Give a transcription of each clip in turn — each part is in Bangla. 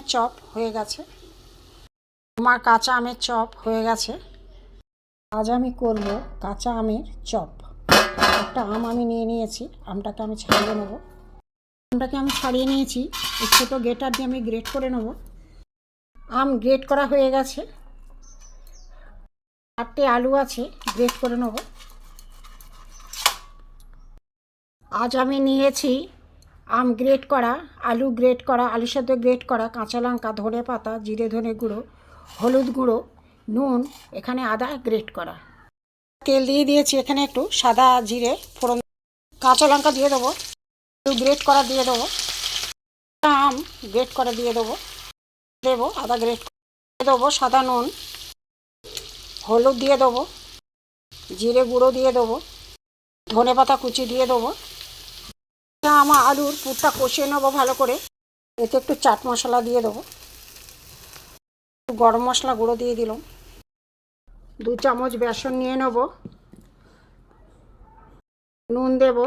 আমের চপ হয়ে গেছে। আমার কাঁচা আমের চপ হয়ে গেছে। আজ আমি করব কাঁচা আমের চপ। একটা আম আমি নিয়ে নিয়েছি, আমটাকে আমি ছাড়িয়ে নেব। আমটাকে আমি ছাড়িয়ে নিয়েছি, এই ছোটো গ্রেটার দিয়ে আমি গ্রেট করে নেব। আম গ্রেট করা হয়ে গেছে। 4টে আলু আছে, গ্রেট করে নেব। আজ আমি নিয়েছি আম গ্রেট করা, আলু গ্রেট করা, আলু সেদ্ধ গ্রেট করা, কাঁচা লঙ্কা, ধনে পাতা, জিরে ধনে গুঁড়ো, হলুদ গুঁড়ো, নুন, এখানে আদা গ্রেট করা। তেল দিয়ে দিয়েছি, এখানে একটু সাদা জিরে ফোড়ন, কাঁচা লঙ্কা দিয়ে দেবো, আলু গ্রেট করা দিয়ে দেবো, আম গ্রেট করা দিয়ে দেবো, আদা গ্রেট দিয়ে দেবো, সাদা নুন, হলুদ দিয়ে দেবো, জিরে গুঁড়ো দিয়ে দেবো, ধনে পাতা কুচি দিয়ে দেবো। আমার আলুর পুরটা কষিয়ে নেবো ভালো করে। এতে একটু চাট মশলা দিয়ে দেবো, একটু গরম মশলা গুঁড়ো দিয়ে দিলাম, 2 চামচ বেসন নিয়ে নেব, নুন দেব,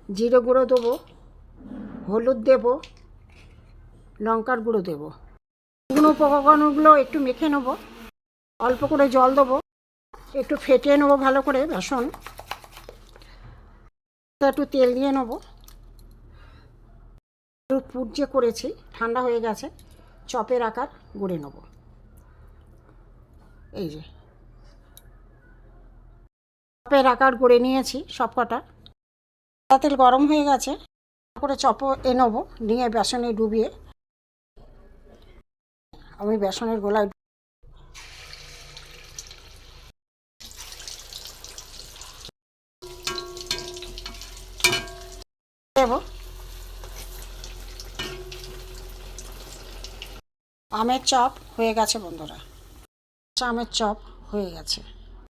জিরে গুঁড়ো দেবো, হলুদ দেব, লঙ্কার গুঁড়ো দেবো। শুকনো উপকরণগুলো একটু মেখে নেব, অল্প করে জল দেবো, একটু ফেটিয়ে নেবো ভালো করে বেসন, একটু তেল দিয়ে নেবো। পুর যে করেছি ঠান্ডা হয়ে গেছে, চপের আকার গড়ে নেব। এই যে চপের আকার গড়ে নিয়েছি সব কটা। তেল গরম হয়ে গেছে, করে চপ নেব, নিয়ে বেসনে ডুবিয়ে আমি বেসনের গোলায় দেব। আমের চপ হয়ে গেছে বন্ধুরা, আমের চপ হয়ে গেছে।